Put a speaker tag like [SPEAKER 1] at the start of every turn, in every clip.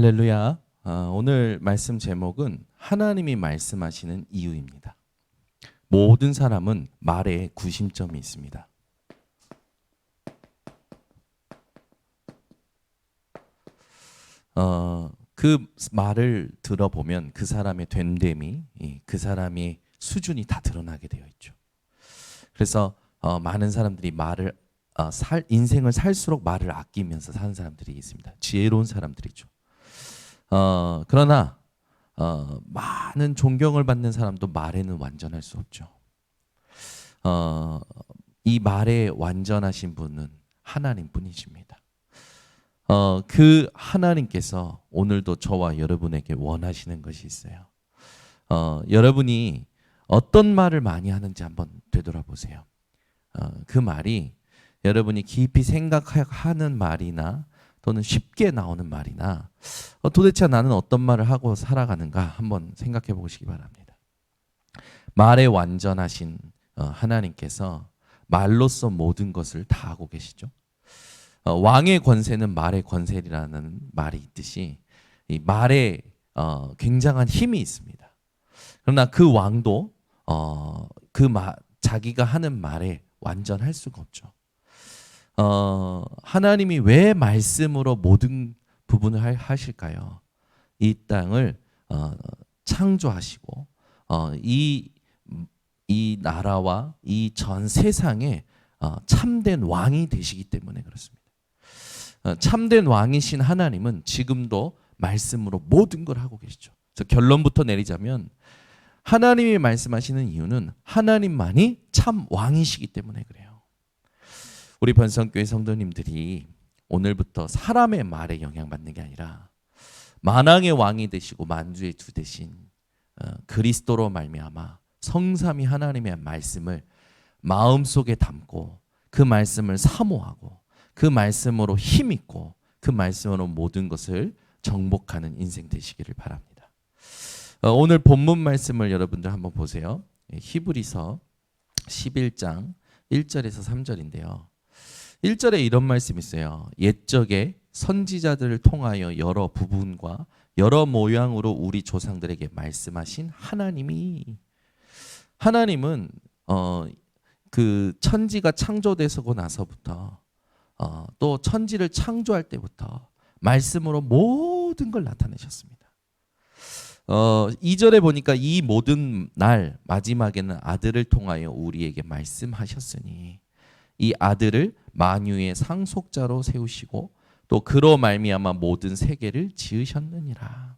[SPEAKER 1] 할렐루야. 오늘 말씀 제목은 하나님이 말씀하시는 이유입니다. 모든 사람은 말에 구심점이 있습니다. 그 말을 들어보면 그 사람의 됨됨이, 그 사람의 수준이 다 드러나게 되어 있죠. 그래서 많은 사람들이 인생을 살수록 말을 아끼면서 사는 사람들이 있습니다. 지혜로운 사람들이죠. 그러나 많은 존경을 받는 사람도 말에는 완전할 수 없죠. 이 말에 완전하신 분은 하나님뿐이십니다. 그 하나님께서 오늘도 저와 여러분에게 원하시는 것이 있어요. 여러분이 어떤 말을 많이 하는지 한번 되돌아보세요. 그 말이 여러분이 깊이 생각하는 말이나 또는 쉽게 나오는 말이나 도대체 나는 어떤 말을 하고 살아가는가 한번 생각해 보시기 바랍니다. 말에 완전하신 하나님께서 말로써 모든 것을 다 하고 계시죠. 왕의 권세는 말의 권세라는 말이 있듯이 이 말에 굉장한 힘이 있습니다. 그러나 그 왕도 자기가 하는 말에 완전할 수가 없죠. 하나님이 왜 말씀으로 모든 부분을 하실까요? 이 땅을 창조하시고 이 나라와 이 전 세상에 참된 왕이 되시기 때문에 그렇습니다. 참된 왕이신 하나님은 지금도 말씀으로 모든 걸 하고 계시죠. 그래서 결론부터 내리자면 하나님이 말씀하시는 이유는 하나님만이 참 왕이시기 때문에 그래요. 우리 번성교회 성도님들이 오늘부터 사람의 말에 영향받는 게 아니라 만왕의 왕이 되시고 만주의 주 되신 그리스도로 말미암아 성삼위 하나님의 말씀을 마음속에 담고 그 말씀을 사모하고 그 말씀으로 힘있고 그 말씀으로 모든 것을 정복하는 인생 되시기를 바랍니다. 오늘 본문 말씀을 여러분들 한번 보세요. 히브리서 11장 1절에서 3절인데요. 1절에 이런 말씀이 있어요. 옛적에 선지자들을 통하여 여러 부분과 여러 모양으로 우리 조상들에게 말씀하신 하나님은 그 천지가 창조되고 나서부터 또 천지를 창조할 때부터 말씀으로 모든 걸 나타내셨습니다. 2절에 보니까 이 모든 날 마지막에는 아들을 통하여 우리에게 말씀하셨으니 이 아들을 만유의 상속자로 세우시고 또 그로 말미암아 모든 세계를 지으셨느니라.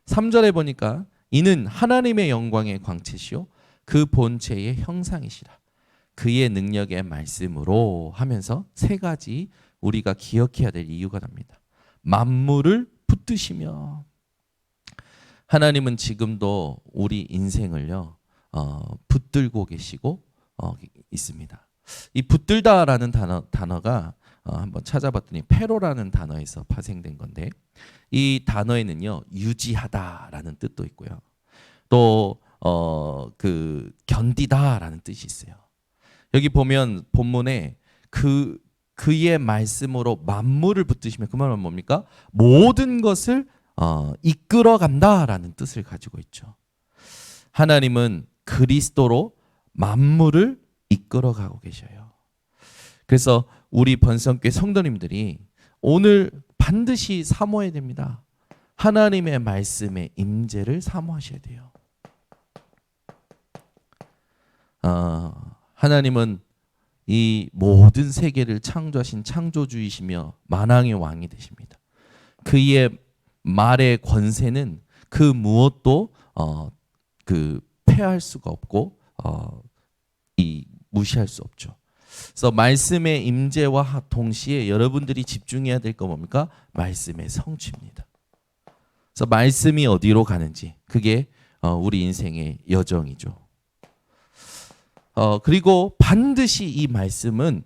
[SPEAKER 1] 3절에 보니까 이는 하나님의 영광의 광채시요 그 본체의 형상이시라. 그의 능력의 말씀으로 하면서 세 가지 우리가 기억해야 될 이유가 납니다. 만물을 붙드시며 하나님은 지금도 우리 인생을요 붙들고 계시고 있습니다. 이 붙들다라는 단어가 한번 찾아봤더니 페로라는 단어에서 파생된 건데 이 단어에는요 유지하다라는 뜻도 있고요. 또 그 견디다라는 뜻이 있어요. 여기 보면 본문에 그의 말씀으로 만물을 붙드시면 그 말은 뭡니까? 모든 것을 이끌어간다라는 뜻을 가지고 있죠. 하나님은 그리스도로 만물을 이끌어가고 계셔요. 그래서 우리 번성교회 성도님들이 오늘 반드시 사모해야 됩니다. 하나님의 말씀의 임재를 사모하셔야 돼요. 하나님은 이 모든 세계를 창조하신 창조주이시며 만왕의 왕이 되십니다. 그의 말의 권세는 그 무엇도 패할 수가 없고 무시할 수 없죠. 그래서 말씀의 임재와 동시에 여러분들이 집중해야 될 거 뭡니까? 말씀의 성취입니다. 그래서 말씀이 어디로 가는지 그게 우리 인생의 여정이죠. 그리고 반드시 이 말씀은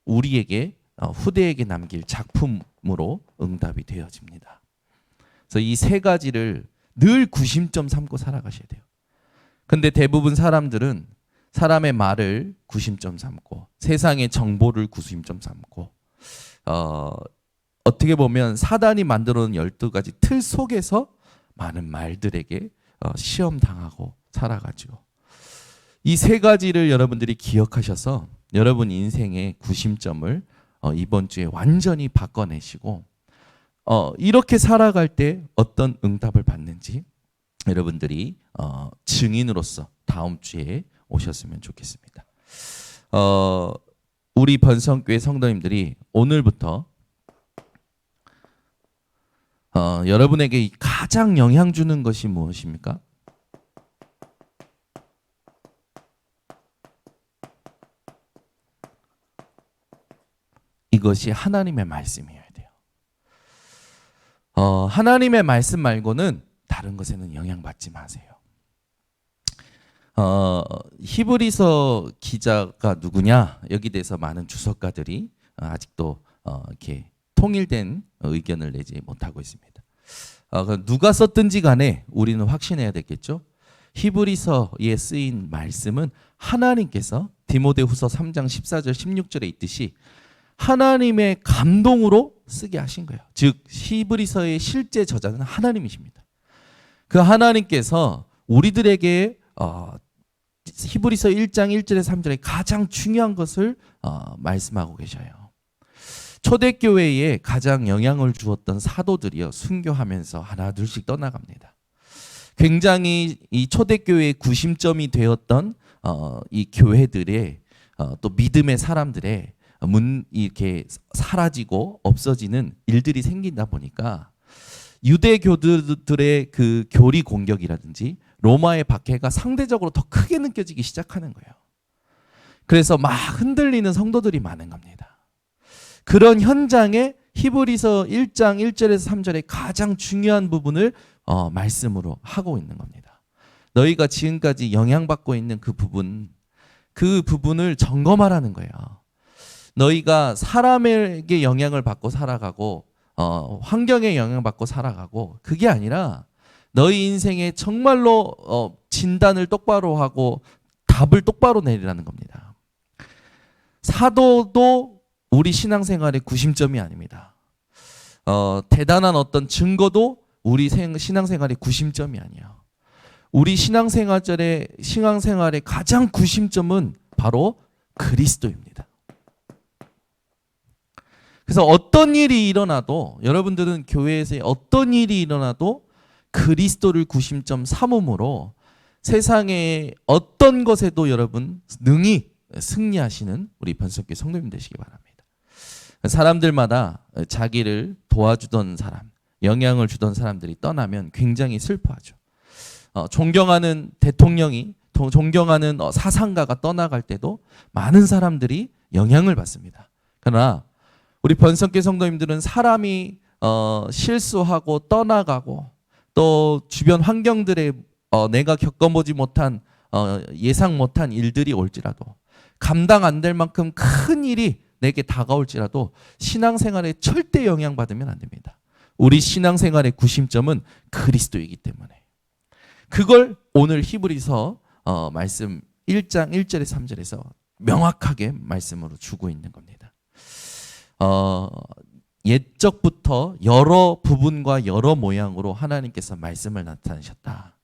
[SPEAKER 1] 우리에게 후대에게 남길 작품으로 응답이 되어집니다. 그래서 이 세 가지를 늘 구심점 삼고 살아가셔야 돼요. 근데 대부분 사람들은 사람의 말을 구심점 삼고 세상의 정보를 구심점 삼고 어떻게 보면 사단이 만들어 놓은 12가지 틀 속에서 많은 말들에게 시험 당하고 살아가죠. 이 세 가지를 여러분들이 기억하셔서 여러분 인생의 구심점을 이번 주에 완전히 바꿔내시고 이렇게 살아갈 때 어떤 응답을 받는지 여러분들이 증인으로서 다음 주에 오셨으면 좋겠습니다. 우리 번성교회 성도님들이 오늘부터 여러분에게 가장 영향 주는 것이 무엇입니까? 이것이 하나님의 말씀이어야 돼요. 하나님의 말씀 말고는 다른 것에는 영향받지 마세요. 히브리서 기자가 누구냐? 여기 대해서 많은 주석가들이 아직도 이렇게 통일된 의견을 내지 못하고 있습니다. 누가 썼든지 간에 우리는 확신해야 되겠죠. 히브리서에 쓰인 말씀은 하나님께서 디모데후서 3장 14절 16절에 있듯이 하나님의 감동으로 쓰게 하신 거예요. 즉 히브리서의 실제 저자는 하나님이십니다. 그 하나님께서 우리들에게 히브리서 1장 1절에서 3절에 가장 중요한 것을 말씀하고 계셔요. 초대교회에 가장 영향을 주었던 사도들이요, 순교하면서 하나 둘씩 떠나갑니다. 굉장히 이 초대교회의 구심점이 되었던 이 교회들의 또 믿음의 사람들의 이렇게 사라지고 없어지는 일들이 생긴다 보니까 유대교들의 그 교리 공격이라든지 로마의 박해가 상대적으로 더 크게 느껴지기 시작하는 거예요. 그래서 막 흔들리는 성도들이 많은 겁니다. 그런 현장에 히브리서 1장 1절에서 3절의 가장 중요한 부분을 말씀으로 하고 있는 겁니다. 너희가 지금까지 영향받고 있는 그 부분을 점검하라는 거예요. 너희가 사람에게 영향을 받고 살아가고 환경에 영향받고 살아가고 그게 아니라 너희 인생에 정말로 진단을 똑바로 하고 답을 똑바로 내리라는 겁니다. 사도도 우리 신앙생활의 구심점이 아닙니다. 대단한 어떤 증거도 우리 신앙생활의 구심점이 아니에요. 우리 신앙생활의 가장 구심점은 바로 그리스도입니다. 그래서 어떤 일이 일어나도 여러분들은 교회에서 어떤 일이 일어나도 그리스도를 구심점 삼음으로 세상의 어떤 것에도 여러분 능히 승리하시는 우리 번성교회 성도님 되시기 바랍니다. 사람들마다 자기를 도와주던 사람, 영향을 주던 사람들이 떠나면 굉장히 슬퍼하죠. 존경하는 대통령이 존경하는 사상가가 떠나갈 때도 많은 사람들이 영향을 받습니다. 그러나 우리 번성교회 성도님들은 사람이 실수하고 떠나가고 또 주변 환경들에 내가 겪어보지 못한 예상 못한 일들이 올지라도 감당 안 될 만큼 큰 일이 내게 다가올지라도 신앙생활에 절대 영향받으면 안 됩니다. 우리 신앙생활의 구심점은 그리스도이기 때문에 그걸 오늘 히브리서 말씀 1장 1절에서 3절에서 명확하게 말씀으로 주고 있는 겁니다. 옛적부터 여러 부분과 여러 모양으로 하나님께서 말씀을 나타내셨다.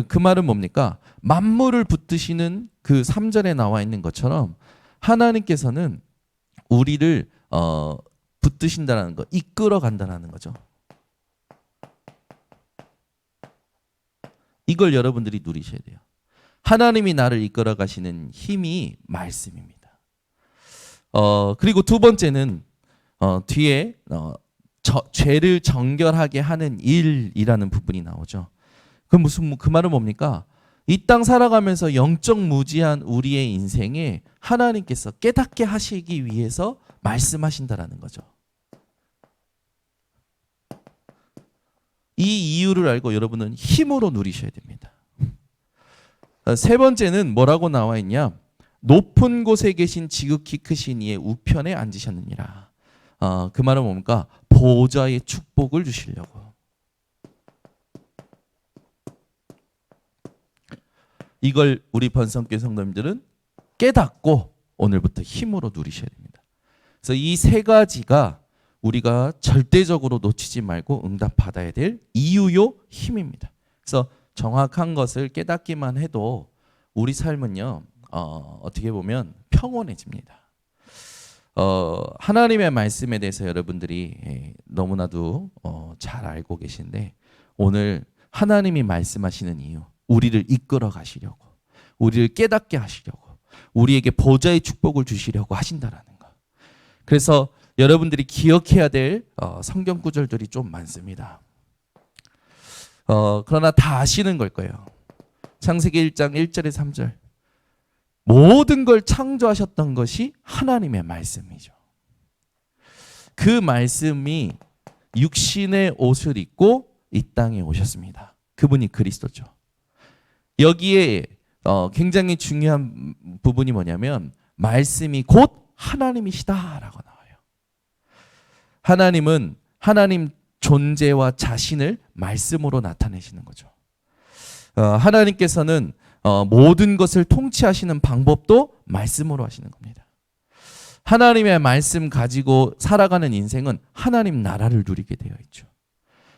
[SPEAKER 1] 그 말은 뭡니까? 만물을 붙드시는 그 3절에 나와 있는 것처럼 하나님께서는 우리를 붙드신다는 거, 이끌어 간다는 거죠. 이걸 여러분들이 누리셔야 돼요. 하나님이 나를 이끌어 가시는 힘이 말씀입니다. 그리고 두 번째는 뒤에 죄를 정결하게 하는 일이라는 부분이 나오죠. 그 말은 뭡니까? 이 땅 살아가면서 영적 무지한 우리의 인생에 하나님께서 깨닫게 하시기 위해서 말씀하신다라는 거죠. 이 이유를 알고 여러분은 힘으로 누리셔야 됩니다. 세 번째는 뭐라고 나와 있냐? 높은 곳에 계신 지극히 크신 이의 우편에 앉으셨느니라. 그 말은 뭡니까? 보좌의 축복을 주시려고. 이걸 우리 번성교회 성도님들은 깨닫고 오늘부터 힘으로 누리셔야 됩니다. 그래서 이 세 가지가 우리가 절대적으로 놓치지 말고 응답받아야 될 이유요 힘입니다. 그래서 정확한 것을 깨닫기만 해도 우리 삶은요 어떻게 보면 평온해집니다. 하나님의 말씀에 대해서 여러분들이 너무나도 잘 알고 계신데 오늘 하나님이 말씀하시는 이유, 우리를 이끌어 가시려고, 우리를 깨닫게 하시려고, 우리에게 보좌의 축복을 주시려고 하신다라는 거. 그래서 여러분들이 기억해야 될 성경 구절들이 좀 많습니다. 그러나 다 아시는 걸 거예요. 창세기 1장 1절에 3절. 모든 걸 창조하셨던 것이 하나님의 말씀이죠. 그 말씀이 육신의 옷을 입고 이 땅에 오셨습니다. 그분이 그리스도죠. 여기에 굉장히 중요한 부분이 뭐냐면 말씀이 곧 하나님이시다라고 나와요. 하나님은 하나님 존재와 자신을 말씀으로 나타내시는 거죠. 하나님께서는 모든 것을 통치하시는 방법도 말씀으로 하시는 겁니다. 하나님의 말씀 가지고 살아가는 인생은 하나님 나라를 누리게 되어 있죠.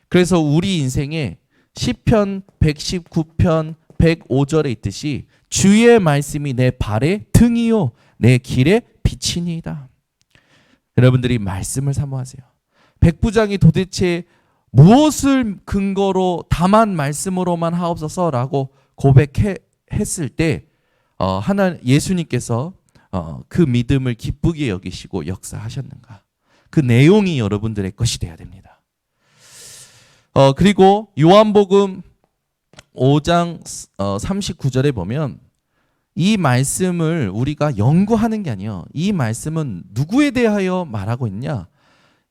[SPEAKER 1] 그래서 우리 인생에 시편 119편 105절에 있듯이 주의 말씀이 내 발의 등이요 내 길의 빛이니이다. 여러분들이 말씀을 사모하세요. 백부장이 도대체 무엇을 근거로 다만 말씀으로만 하옵소서라고 고백했을 때 예수님께서 그 믿음을 기쁘게 여기시고 역사하셨는가? 그 내용이 여러분들의 것이 되어야 됩니다. 그리고 요한복음 5장 39절에 보면 이 말씀을 우리가 연구하는 게 아니에요. 이 말씀은 누구에 대하여 말하고 있냐?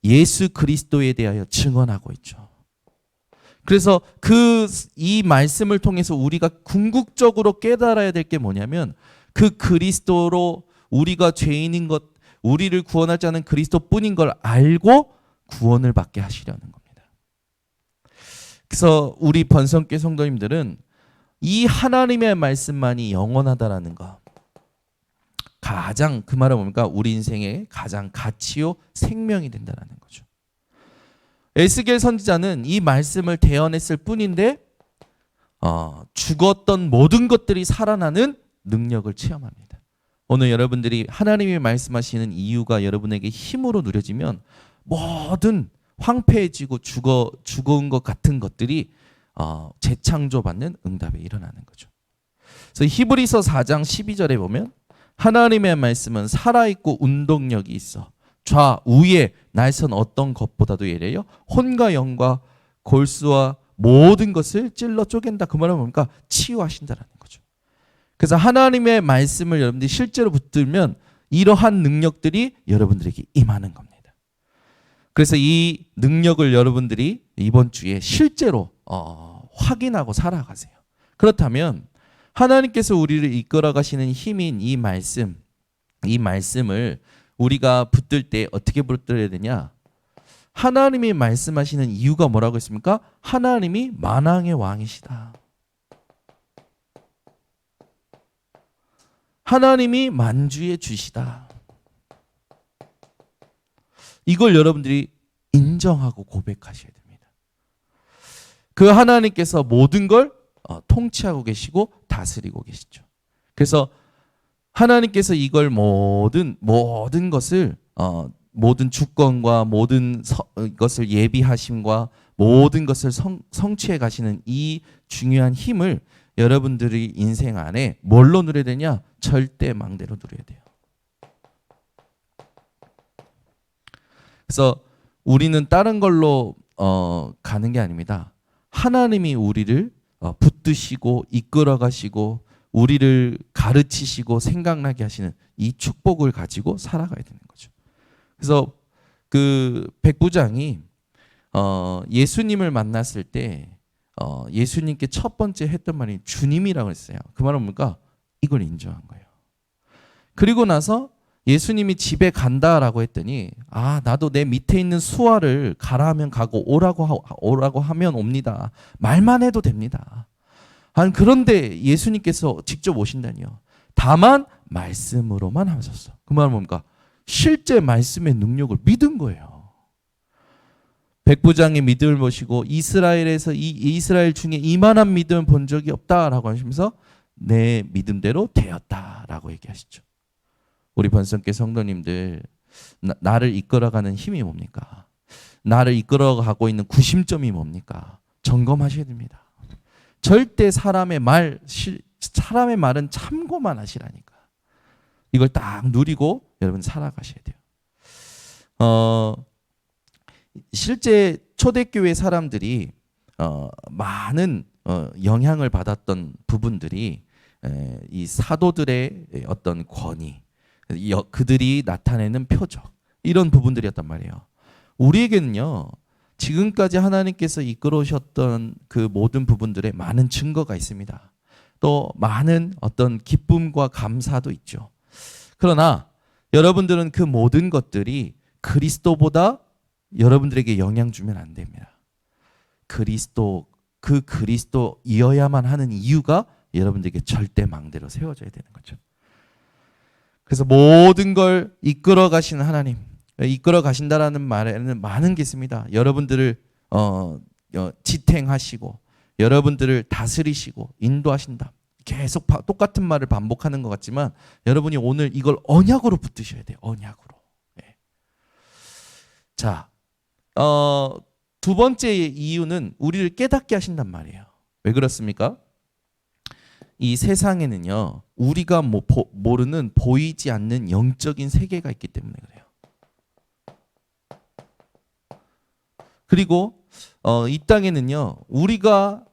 [SPEAKER 1] 예수 그리스도에 대하여 증언하고 있죠. 그래서 이 말씀을 통해서 우리가 궁극적으로 깨달아야 될 게 뭐냐면 그 그리스도로 우리가 죄인인 것, 우리를 구원할 자는 그리스도뿐인 걸 알고 구원을 받게 하시려는 겁니다. 그래서 우리 번성교 성도님들은 이 하나님의 말씀만이 영원하다라는 거, 가장 그 말은 뭡니까? 우리 인생의 가장 가치요 생명이 된다는 거죠. 에스겔 선지자는 이 말씀을 대언했을 뿐인데 죽었던 모든 것들이 살아나는 능력을 체험합니다. 오늘 여러분들이 하나님이 말씀하시는 이유가 여러분에게 힘으로 누려지면 모든 황폐해지고 죽은 것 같은 것들이 재창조받는 응답에 일어나는 거죠. 그래서 히브리서 4장 12절에 보면 하나님의 말씀은 살아있고 운동력이 있어 좌우에 날선 어떤 것보다도 예래요 혼과 영과 골수와 모든 것을 찔러 쪼갠다. 그 말은 뭡니까? 치유하신다라는 거죠. 그래서 하나님의 말씀을 여러분들이 실제로 붙들면 이러한 능력들이 여러분들에게 임하는 겁니다. 그래서 이 능력을 여러분들이 이번 주에 실제로 확인하고 살아가세요. 그렇다면 하나님께서 우리를 이끌어 가시는 힘인 이 말씀을 우리가 붙들 때 어떻게 붙들어야 되냐? 하나님이 말씀하시는 이유가 뭐라고 했습니까? 하나님이 만왕의 왕이시다. 하나님이 만주의 주시다. 이걸 여러분들이 인정하고 고백하셔야 됩니다. 그 하나님께서 모든 걸 통치하고 계시고 다스리고 계시죠. 그래서 하나님께서 이걸 모든 것을 모든 주권과 모든 것을 예비하심과 모든 것을 성취해 가시는 이 중요한 힘을 여러분들이 인생 안에 뭘로 누려야 되냐? 절대 망대로 누려야 돼요. 그래서 우리는 다른 걸로 가는 게 아닙니다. 하나님이 우리를 붙드시고 이끌어 가시고 우리를 가르치시고 생각나게 하시는 이 축복을 가지고 살아가야 되는 거죠. 그래서 그 백부장이 예수님을 만났을 때 예수님께 첫 번째 했던 말이 주님이라고 했어요. 그 말은 뭡니까? 이걸 인정한 거예요. 그리고 나서 예수님이 집에 간다라고 했더니 나도 내 밑에 있는 수하를 가라 하면 가고 오라고 하면 옵니다. 말만 해도 됩니다. 그런데 예수님께서 직접 오신다니요. 다만 말씀으로만 하셨어. 그 말은 뭡니까? 실제 말씀의 능력을 믿은 거예요. 백부장의 믿음을 보시고 이스라엘에서 이스라엘 중에 이만한 믿음을 본 적이 없다라고 하시면서 내 믿음대로 되었다라고 얘기하시죠. 우리 번성교회 성도님들, 나를 이끌어가는 힘이 뭡니까? 나를 이끌어가고 있는 구심점이 뭡니까? 점검하셔야 됩니다. 절대 사람의 말은 참고만 하시라니까. 이걸 딱 누리고 여러분 살아가셔야 돼요. 실제 초대교회 사람들이 많은 영향을 받았던 부분들이 이 사도들의 어떤 권위, 그들이 나타내는 표적, 이런 부분들이었단 말이에요. 우리에게는요, 지금까지 하나님께서 이끌어오셨던 그 모든 부분들에 많은 증거가 있습니다. 또 많은 어떤 기쁨과 감사도 있죠. 그러나 여러분들은 그 모든 것들이 그리스도보다 여러분들에게 영향 주면 안 됩니다. 그리스도이어야만 하는 이유가 여러분들에게 절대 망대로 세워져야 되는 거죠. 그래서 모든 걸 이끌어 가시는 하나님, 이끌어 가신다라는 말에는 많은 게 있습니다. 여러분들을 지탱하시고 여러분들을 다스리시고 인도하신다. 계속 똑같은 말을 반복하는 것 같지만 여러분이 오늘 이걸 언약으로 붙드셔야 돼요. 언약으로. 네. 자, 두 번째 이유는 우리를 깨닫게 하신단 말이에요. 왜 그렇습니까? 이 세상에는요, 우리가 모르는 보이지 않는 영적인 세계가 있기 때문에 그래요. 그리고 이 땅에는요, 우리가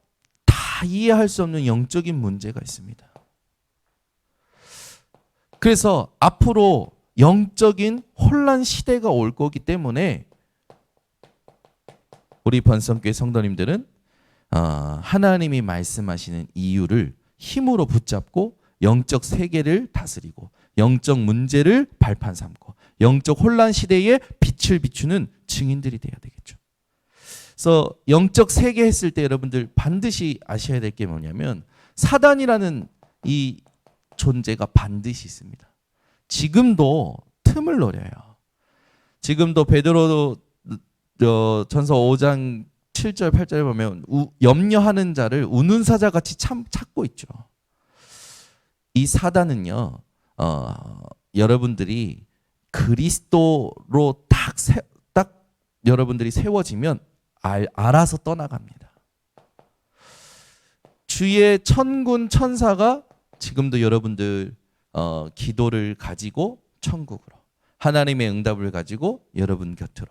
[SPEAKER 1] 다 이해할 수 없는 영적인 문제가 있습니다. 그래서 앞으로 영적인 혼란 시대가 올 거기 때문에 우리 번성교회 성도님들은 하나님이 말씀하시는 이유를 힘으로 붙잡고 영적 세계를 다스리고 영적 문제를 발판 삼고 영적 혼란 시대에 빛을 비추는 증인들이 돼야 되겠죠. 그래서 영적 세계 했을 때 여러분들 반드시 아셔야 될 게 뭐냐면 사단이라는 이 존재가 반드시 있습니다. 지금도 틈을 노려요. 지금도 베드로 전서 5장 7절 8절에 보면 염려하는 자를 우는 사자같이 찾고 있죠. 이 사단은요, 여러분들이 그리스도로 딱 여러분들이 세워지면 알아서 떠나갑니다. 주의 천군 천사가 지금도 여러분들 기도를 가지고 천국으로, 하나님의 응답을 가지고 여러분 곁으로,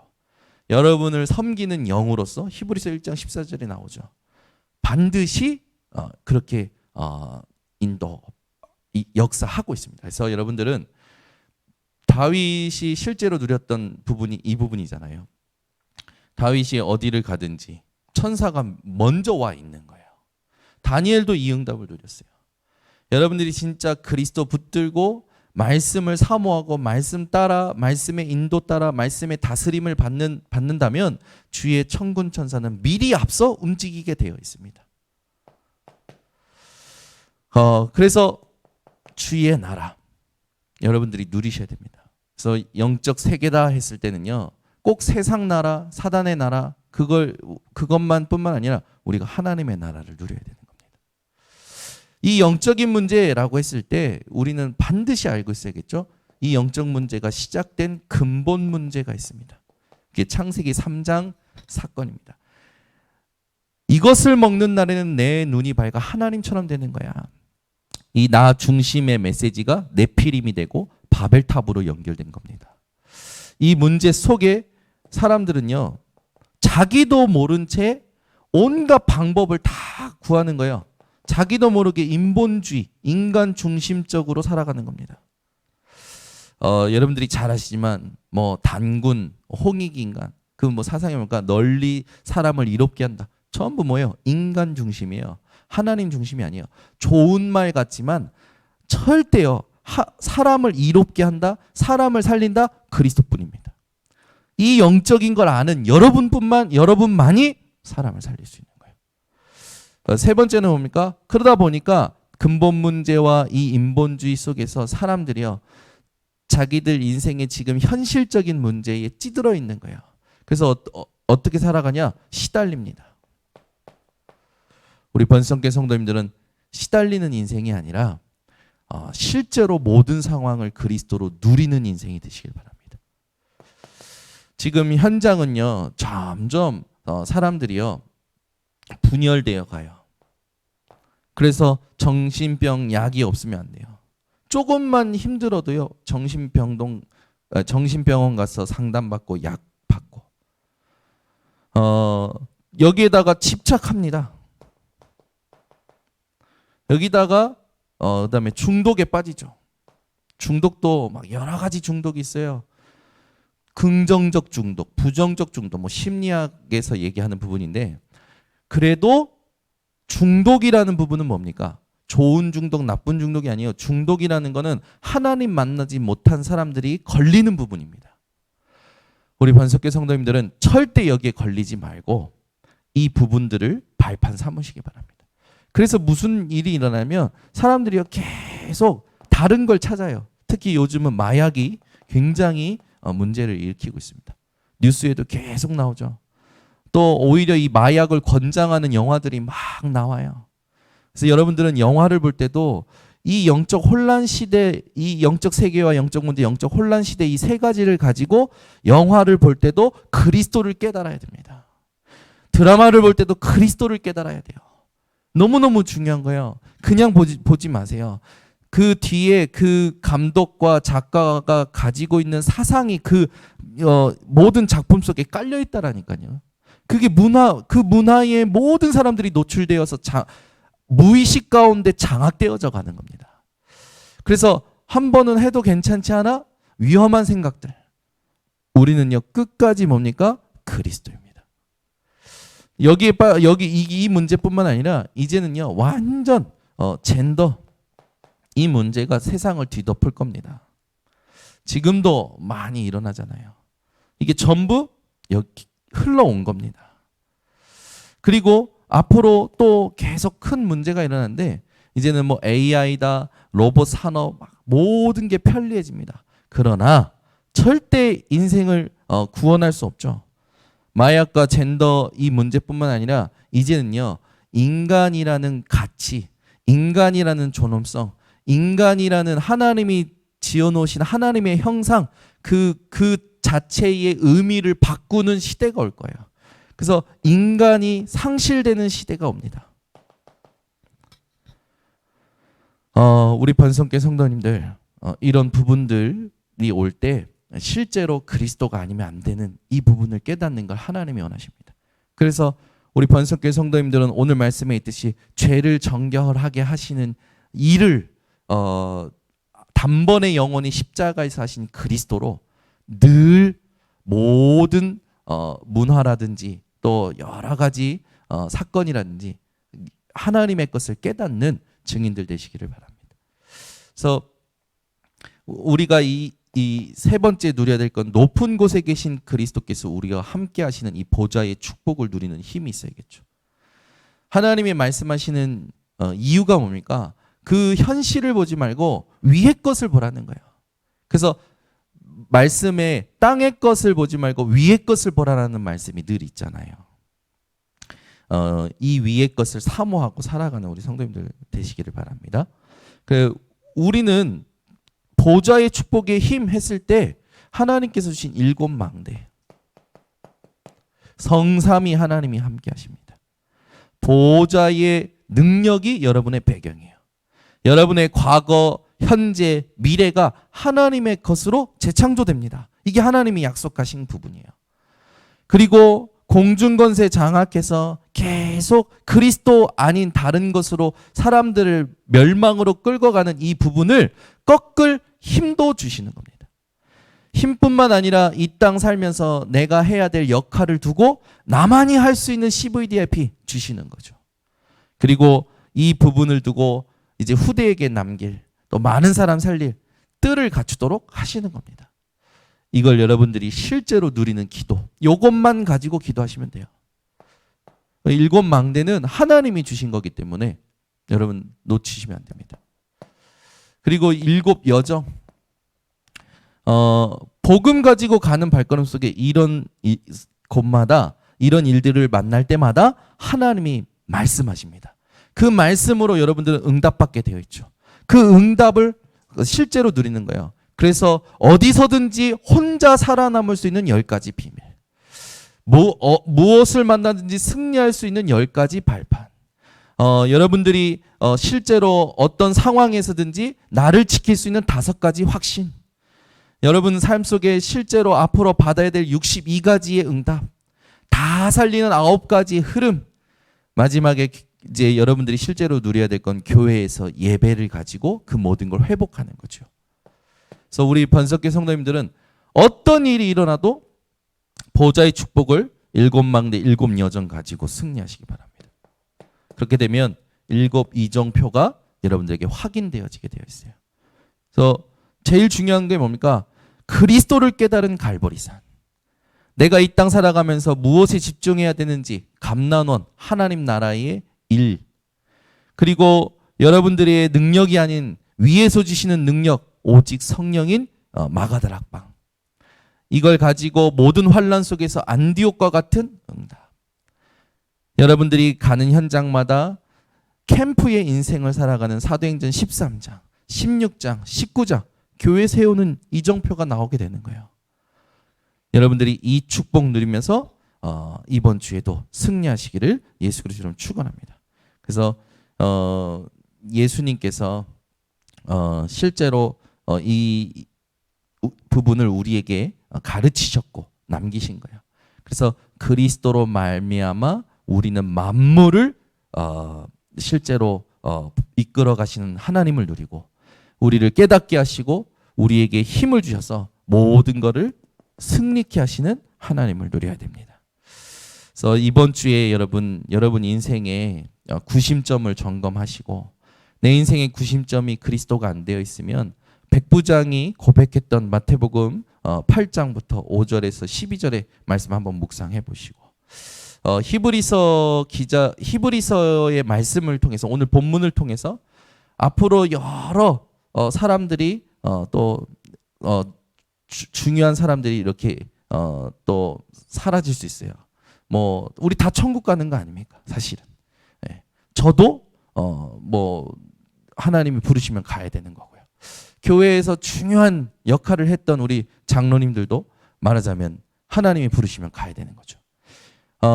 [SPEAKER 1] 여러분을 섬기는 영으로서 히브리서 1장 14절에 나오죠. 반드시 그렇게 역사하고 있습니다. 그래서 여러분들은 다윗이 실제로 누렸던 부분이 이 부분이잖아요. 다윗이 어디를 가든지 천사가 먼저 와 있는 거예요. 다니엘도 이 응답을 누렸어요. 여러분들이 진짜 그리스도 붙들고 말씀을 사모하고 말씀 따라, 말씀의 인도 따라, 말씀의 다스림을 받는다면 주의 천군 천사는 미리 앞서 움직이게 되어 있습니다. 그래서 주의 나라 여러분들이 누리셔야 됩니다. 그래서 영적 세계다 했을 때는요, 꼭 세상 나라, 사단의 나라 그것만 뿐만 아니라 우리가 하나님의 나라를 누려야 되는 겁니다. 이 영적인 문제라고 했을 때 우리는 반드시 알고 있어야겠죠. 이 영적 문제가 시작된 근본 문제가 있습니다. 그게 창세기 3장 사건입니다. 이것을 먹는 날에는 내 눈이 밝아 하나님처럼 되는 거야. 이 나 중심의 메시지가 네피림이 되고 바벨탑으로 연결된 겁니다. 이 문제 속에 사람들은요, 자기도 모른 채 온갖 방법을 다 구하는 거예요. 자기도 모르게 인본주의, 인간 중심적으로 살아가는 겁니다. 여러분들이 잘 아시지만 단군, 홍익인간, 그 사상이 뭡니까? 널리 사람을 이롭게 한다. 전부 뭐예요? 인간 중심이에요. 하나님 중심이 아니에요. 좋은 말 같지만 절대요, 사람을 이롭게 한다, 사람을 살린다, 그리스도뿐입니다. 이 영적인 걸 아는 여러분만이 사람을 살릴 수 있는 거예요. 세 번째는 뭡니까? 그러다 보니까 근본 문제와 이 인본주의 속에서 사람들이요, 자기들 인생의 지금 현실적인 문제에 찌들어 있는 거예요. 그래서 어떻게 살아가냐? 시달립니다. 우리 번성교 성도님들은 시달리는 인생이 아니라 실제로 모든 상황을 그리스도로 누리는 인생이 되시길 바랍니다. 지금 현장은요, 점점 사람들이요 분열되어 가요. 그래서 정신병 약이 없으면 안 돼요. 조금만 힘들어도요 정신병원 가서 상담받고 약 받고 여기에다가 집착합니다. 여기다가 그다음에 중독에 빠지죠. 중독도 막 여러 가지 중독이 있어요. 긍정적 중독, 부정적 중독, 뭐 심리학에서 얘기하는 부분인데, 그래도 중독이라는 부분은 뭡니까? 좋은 중독, 나쁜 중독이 아니에요. 중독이라는 거는 하나님 만나지 못한 사람들이 걸리는 부분입니다. 우리 번석교 성도님들은 절대 여기에 걸리지 말고 이 부분들을 발판 삼으시기 바랍니다. 그래서 무슨 일이 일어나면 사람들이 계속 다른 걸 찾아요. 특히 요즘은 마약이 굉장히 문제를 일으키고 있습니다. 뉴스에도 계속 나오죠. 또 오히려 이 마약을 권장하는 영화들이 막 나와요. 그래서 여러분들은 영화를 볼 때도 이 영적 혼란 시대, 이 영적 세계와 영적 문제, 영적 혼란 시대 이 세 가지를 가지고 영화를 볼 때도 그리스도를 깨달아야 됩니다. 드라마를 볼 때도 그리스도를 깨달아야 돼요. 너무너무 중요한 거예요. 그냥 보지 마세요. 그 뒤에 그 감독과 작가가 가지고 있는 사상이 모든 작품 속에 깔려 있다라니까요. 그게 그 문화에 모든 사람들이 노출되어서 무의식 가운데 장악되어져 가는 겁니다. 그래서 한 번은 해도 괜찮지 않아? 위험한 생각들. 우리는요 끝까지 뭡니까? 그리스도입니다. 여기 이 문제뿐만 아니라 이제는요 완전 젠더 이 문제가 세상을 뒤덮을 겁니다. 지금도 많이 일어나잖아요. 이게 전부 여기 흘러온 겁니다. 그리고 앞으로 또 계속 큰 문제가 일어나는데 이제는 뭐 AI다, 로봇 산업 모든 게 편리해집니다. 그러나 절대 인생을 구원할 수 없죠. 마약과 젠더 이 문제뿐만 아니라 이제는요 인간이라는 가치, 인간이라는 존엄성, 인간이라는 하나님이 지어놓으신 하나님의 형상 그 자체의 의미를 바꾸는 시대가 올 거예요. 그래서 인간이 상실되는 시대가 옵니다. 우리 번성교 성도님들 이런 부분들이 올 때 실제로 그리스도가 아니면 안 되는 이 부분을 깨닫는 걸 하나님이 원하십니다. 그래서 우리 번성교 성도님들은 오늘 말씀에 있듯이 죄를 정결하게 하시는 일을 단번에 영원히 십자가에서 하신 그리스도로 늘 모든 문화라든지 또 여러 가지 사건이라든지 하나님의 것을 깨닫는 증인들 되시기를 바랍니다. 그래서 우리가 이 세 번째 누려야 될 건 높은 곳에 계신 그리스도께서 우리와 함께 하시는 이 보좌의 축복을 누리는 힘이 있어야겠죠. 하나님이 말씀하시는 이유가 뭡니까? 그 현실을 보지 말고 위의 것을 보라는 거예요. 그래서 말씀에 땅의 것을 보지 말고 위의 것을 보라라는 말씀이 늘 있잖아요. 이 위의 것을 사모하고 살아가는 우리 성도님들 되시기를 바랍니다. 우리는 보좌의 축복의 힘 했을 때 하나님께서 주신 7망대 성삼위 하나님이 함께 하십니다. 보좌의 능력이 여러분의 배경이에요. 여러분의 과거, 현재, 미래가 하나님의 것으로 재창조됩니다. 이게 하나님이 약속하신 부분이에요. 그리고 공중권세 장악해서 계속 그리스도 아닌 다른 것으로 사람들을 멸망으로 끌고 가는 이 부분을 꺾을 힘도 주시는 겁니다. 힘뿐만 아니라 이 땅 살면서 내가 해야 될 역할을 두고 나만이 할 수 있는 CVDIP 주시는 거죠. 그리고 이 부분을 두고 이제 후대에게 남길 또 많은 사람 살릴 뜰을 갖추도록 하시는 겁니다. 이걸 여러분들이 실제로 누리는 기도, 이것만 가지고 기도하시면 돼요. 7망대는 하나님이 주신 거기 때문에 여러분 놓치시면 안 됩니다. 그리고 7여정, 복음 가지고 가는 발걸음 속에 이런 곳마다 이런 일들을 만날 때마다 하나님이 말씀하십니다. 그 말씀으로 여러분들은 응답받게 되어 있죠. 그 응답을 실제로 누리는 거예요. 그래서 어디서든지 혼자 살아남을 수 있는 10가지 비밀. 무엇을 만나든지 승리할 수 있는 10가지 발판. 여러분들이 실제로 어떤 상황에서든지 나를 지킬 수 있는 5가지 확신. 여러분 삶 속에 실제로 앞으로 받아야 될 62가지의 응답. 다 살리는 9가지의 흐름. 마지막에 이제 여러분들이 실제로 누려야 될 건 교회에서 예배를 가지고 그 모든 걸 회복하는 거죠. 그래서 우리 번석계 성도님들은 어떤 일이 일어나도 보좌의 축복을 7망대 7여정 가지고 승리하시기 바랍니다. 그렇게 되면 7 이정표가 여러분들에게 확인되어지게 되어 있어요. 그래서 제일 중요한 게 뭡니까? 그리스도를 깨달은 갈보리산. 내가 이 땅 살아가면서 무엇에 집중해야 되는지 감난원 하나님 나라의 일. 그리고 여러분들의 능력이 아닌 위에서 주시는 능력 오직 성령인 마가다락방. 이걸 가지고 모든 환난 속에서 안디옥과 같은 응답. 여러분들이 가는 현장마다 캠프의 인생을 살아가는 사도행전 13장, 16장, 19장 교회 세우는 이정표가 나오게 되는 거예요. 여러분들이 이 축복 누리면서 이번 주에도 승리하시기를 예수 그리스도로 축원합니다. 그래서 예수님께서 실제로 이 부분을 우리에게 가르치셨고 남기신 거예요. 그래서 그리스도로 말미암아 우리는 만물을 실제로 이끌어 가시는 하나님을 누리고 우리를 깨닫게 하시고 우리에게 힘을 주셔서 모든 것을 승리케 하시는 하나님을 누려야 됩니다. 그래서 이번 주에 여러분 인생의 구심점을 점검하시고 내 인생의 구심점이 그리스도가 안 되어 있으면 백부장이 고백했던 마태복음 8장부터 5절에서 12절의 말씀 한번 묵상해 보시고 히브리서의 말씀을 통해서 오늘 본문을 통해서 앞으로 여러 사람들이 또 중요한 사람들이 이렇게 또 사라질 수 있어요. 뭐 우리 다 천국 가는 거 아닙니까? 사실은. 네. 저도 뭐 하나님이 부르시면 가야 되는 거고요. 교회에서 중요한 역할을 했던 우리 장로님들도 말하자면 하나님이 부르시면 가야 되는 거죠.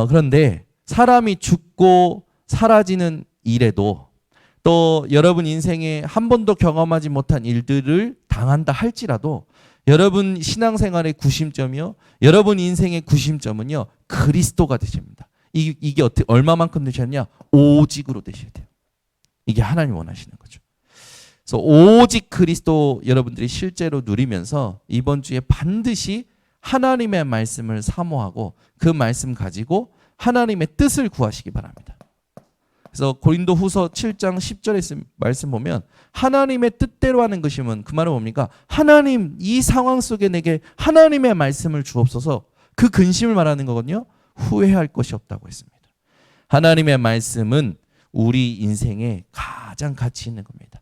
[SPEAKER 1] 그런데 사람이 죽고 사라지는 일에도 또 여러분 인생에 한 번도 경험하지 못한 일들을 당한다 할지라도 여러분 신앙생활의 구심점이요, 여러분 인생의 구심점은요 그리스도가 되십니다. 이게 어떻게 얼마만큼 되셨냐? 오직으로 되셔야 돼요. 이게 하나님 원하시는 거죠. 그래서 오직 그리스도 여러분들이 실제로 누리면서 이번 주에 반드시 하나님의 말씀을 사모하고 그 말씀 가지고 하나님의 뜻을 구하시기 바랍니다. 그래서 고린도후서 7장 10절에 말씀 보면 하나님의 뜻대로 하는 것이면 그 말은 뭡니까? 하나님 이 상황 속에 내게 하나님의 말씀을 주옵소서. 그 근심을 말하는 거거든요. 후회할 것이 없다고 했습니다. 하나님의 말씀은 우리 인생에 가장 가치 있는 겁니다.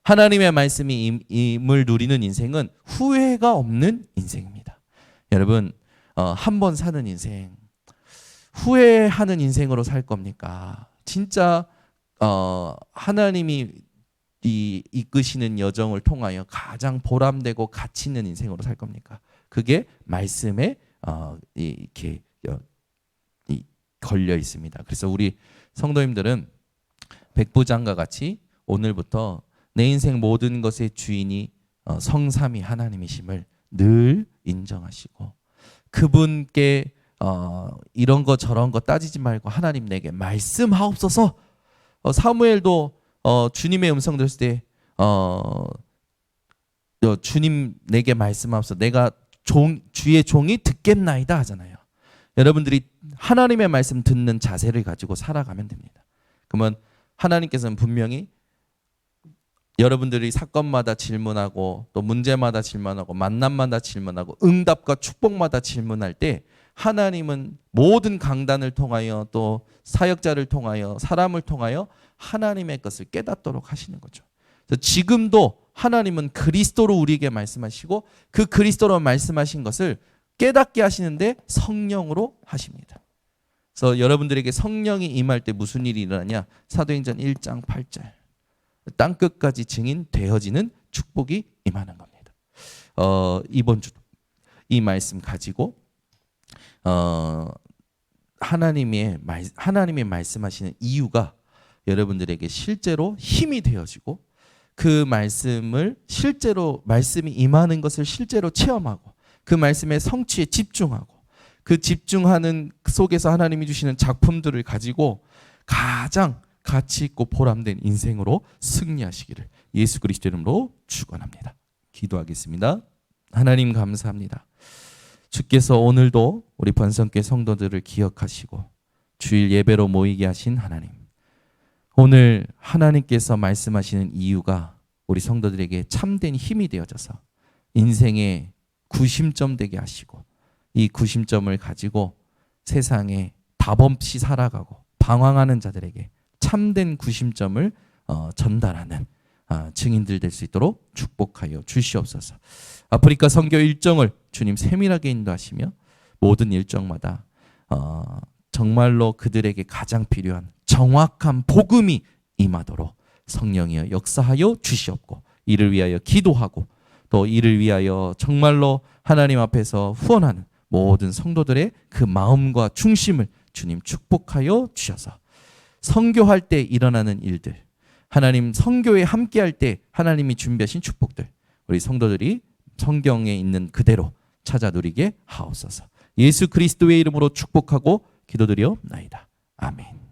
[SPEAKER 1] 하나님의 말씀이 임을 누리는 인생은 후회가 없는 인생입니다. 여러분 한 번 사는 인생 후회하는 인생으로 살 겁니까? 진짜 하나님이 이끄시는 여정을 통하여 가장 보람되고 가치 있는 인생으로 살 겁니까? 그게 말씀에 이렇게 걸려 있습니다. 그래서 우리 성도님들은 백부장과 같이 오늘부터 내 인생 모든 것의 주인이 성삼위 하나님이심을 늘 인정하시고 그분께 이런 거 저런 거 따지지 말고 하나님 내게 말씀하옵소서. 사무엘도 주님의 음성 들었을 때 주님 내게 말씀하옵소서. 내가 주의 종이 듣겠나이다 하잖아요. 여러분들이 하나님의 말씀 듣는 자세를 가지고 살아가면 됩니다. 그러면 하나님께서는 분명히 여러분들이 사건마다 질문하고 또 문제마다 질문하고 만남마다 질문하고 응답과 축복마다 질문할 때 하나님은 모든 강단을 통하여 또 사역자를 통하여 사람을 통하여 하나님의 것을 깨닫도록 하시는 거죠. 그래서 지금도 하나님은 그리스도로 우리에게 말씀하시고 그 그리스도로 말씀하신 것을 깨닫게 하시는데 성령으로 하십니다. 그래서 여러분들에게 성령이 임할 때 무슨 일이 일어나냐? 사도행전 1장 8절. 땅 끝까지 증인 되어지는 축복이 임하는 겁니다. 이번 주도 이 말씀 가지고 하나님의 말씀하시는 이유가 여러분들에게 실제로 힘이 되어지고 그 말씀을 실제로 말씀이 임하는 것을 실제로 체험하고 그 말씀의 성취에 집중하고 그 집중하는 속에서 하나님이 주시는 작품들을 가지고 가장 가치 있고 보람된 인생으로 승리하시기를 예수 그리스도 이름으로 축원합니다. 기도하겠습니다. 하나님 감사합니다. 주께서 오늘도 우리 번성교회 성도들을 기억하시고 주일 예배로 모이게 하신 하나님. 오늘 하나님께서 말씀하시는 이유가 우리 성도들에게 참된 힘이 되어져서 인생의 구심점 되게 하시고 이 구심점을 가지고 세상에 답 없이 살아가고 방황하는 자들에게 참된 구심점을 전달하는 증인들 될 수 있도록 축복하여 주시옵소서. 아프리카 선교 일정을 주님 세밀하게 인도하시며 모든 일정마다 정말로 그들에게 가장 필요한 정확한 복음이 임하도록 성령이여 역사하여 주시옵고 이를 위하여 기도하고 또 이를 위하여 정말로 하나님 앞에서 후원하는 모든 성도들의 그 마음과 중심을 주님 축복하여 주셔서 선교할 때 일어나는 일들, 하나님 선교에 함께할 때 하나님이 준비하신 축복들 우리 성도들이 성경에 있는 그대로 찾아 누리게 하옵소서. 예수 그리스도의 이름으로 축복하고 기도드리옵나이다. 아멘.